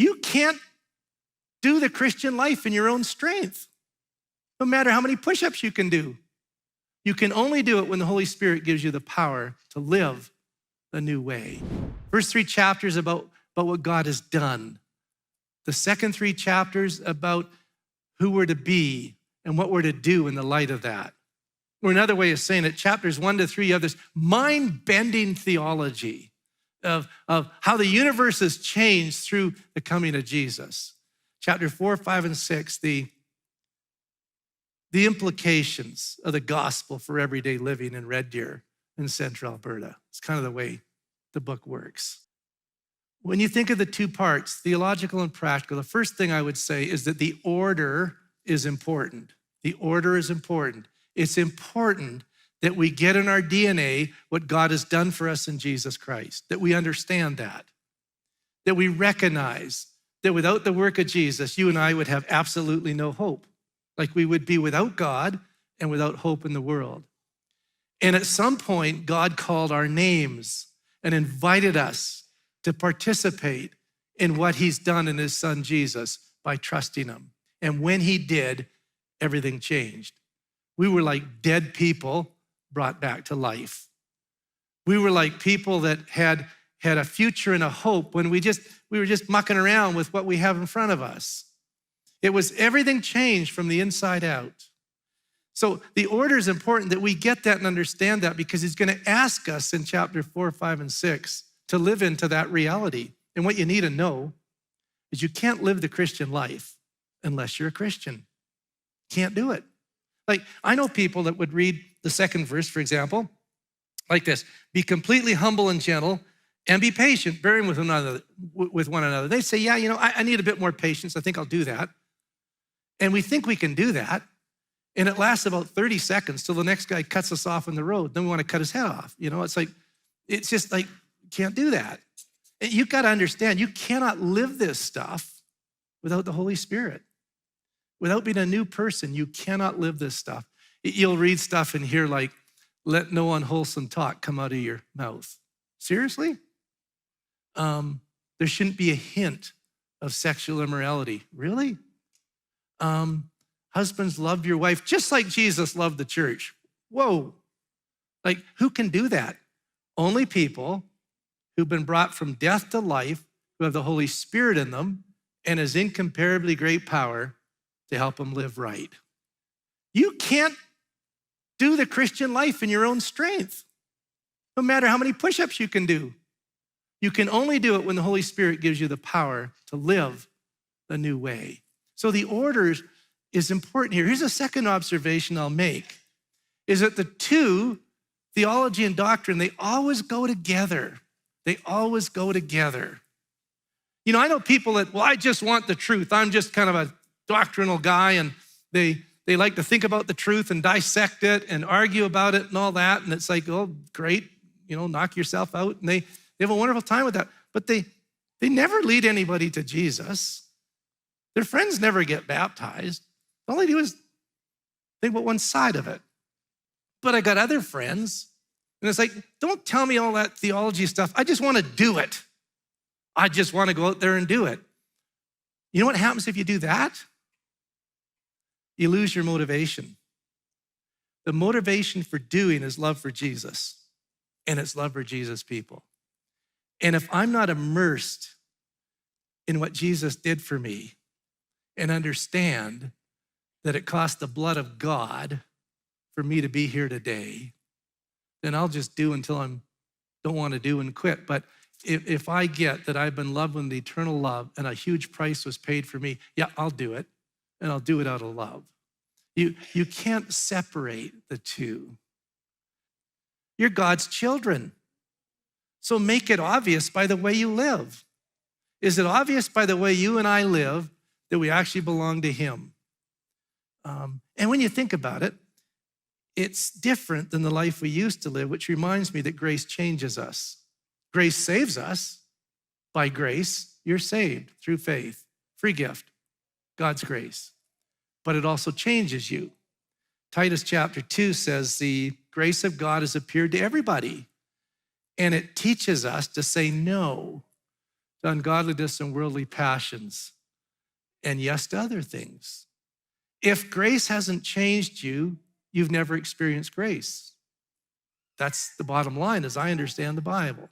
You can't do the Christian life in your own strength, no matter how many push-ups you can do. You can only do it when the Holy Spirit gives you the power to live a new way. First 3 chapters about what God has done. The second 3 chapters about who we're to be and what we're to do in the light of that. Or another way of saying it, chapters 1 to 3 have this mind-bending theology of how the universe has changed through the coming of Jesus. Chapter 4, 5, and 6, the implications of the gospel for everyday living in Red Deer in central Alberta. It's kind of the way the book works. When you think of the 2 parts, theological and practical, the first thing I would say is that the order is important. The order is important. It's important that we get in our DNA what God has done for us in Jesus Christ, that we understand that we recognize that without the work of Jesus, you and I would have absolutely no hope, like we would be without God and without hope in the world. And at some point, God called our names and invited us to participate in what he's done in his son Jesus by trusting him. And when he did, everything changed. We were like dead people brought back to life. We were like people that had a future and a hope when we were just mucking around with what we have in front of us. It was everything changed from the inside out. So the order is important that we get that and understand that, because he's going to ask us in chapter 4, 5, and 6 to live into that reality. And what you need to know is you can't live the Christian life unless you're a Christian. Can't do it. Like, I know people that would read the second verse, for example, like this: be completely humble and gentle and be patient, bearing with one another. They say, yeah, I need a bit more patience. I think I'll do that. And we think we can do that. And it lasts about 30 seconds till the next guy cuts us off on the road. Then we want to cut his head off. It's just like, can't do that. And you've got to understand, you cannot live this stuff without the Holy Spirit. Without being a new person, you cannot live this stuff. You'll read stuff in here like, let no unwholesome talk come out of your mouth. Seriously? There shouldn't be a hint of sexual immorality. Really? Husbands, love your wife just like Jesus loved the church. Whoa. Like, who can do that? Only people who've been brought from death to life, who have the Holy Spirit in them and his incomparably great power to help them live right. You can't do the Christian life in your own strength, no matter how many push-ups you can do. You can only do it when the Holy Spirit gives you the power to live a new way. So the order is important here. Here's a second observation I'll make, is that the 2, theology and doctrine, they always go together. They always go together. I know people that, I just want the truth. I'm just kind of a doctrinal guy, and they like to think about the truth and dissect it and argue about it and all that. And it's like, oh, great, knock yourself out. And they have a wonderful time with that. But they never lead anybody to Jesus. Their friends never get baptized. All they do is think about one side of it. But I got other friends, and it's like, don't tell me all that theology stuff. I just want to do it. I just want to go out there and do it. You know what happens if you do that? You lose your motivation. The motivation for doing is love for Jesus, and it's love for Jesus people. And if I'm not immersed in what Jesus did for me and understand that it cost the blood of God for me to be here today, then I'll just do until I don't want to do and quit. But if I get that I've been loved with eternal love and a huge price was paid for me, yeah, I'll do it, and I'll do it out of love. You can't separate the 2. You're God's children. So make it obvious by the way you live. Is it obvious by the way you and I live that we actually belong to him? And when you think about it, it's different than the life we used to live, which reminds me that grace changes us. Grace saves us. By grace, you're saved through faith. Free gift, God's grace. But it also changes you. Titus chapter 2 says the grace of God has appeared to everybody. And it teaches us to say no to ungodliness and worldly passions, and yes, to other things. If grace hasn't changed you, you've never experienced grace. That's the bottom line as I understand the Bible.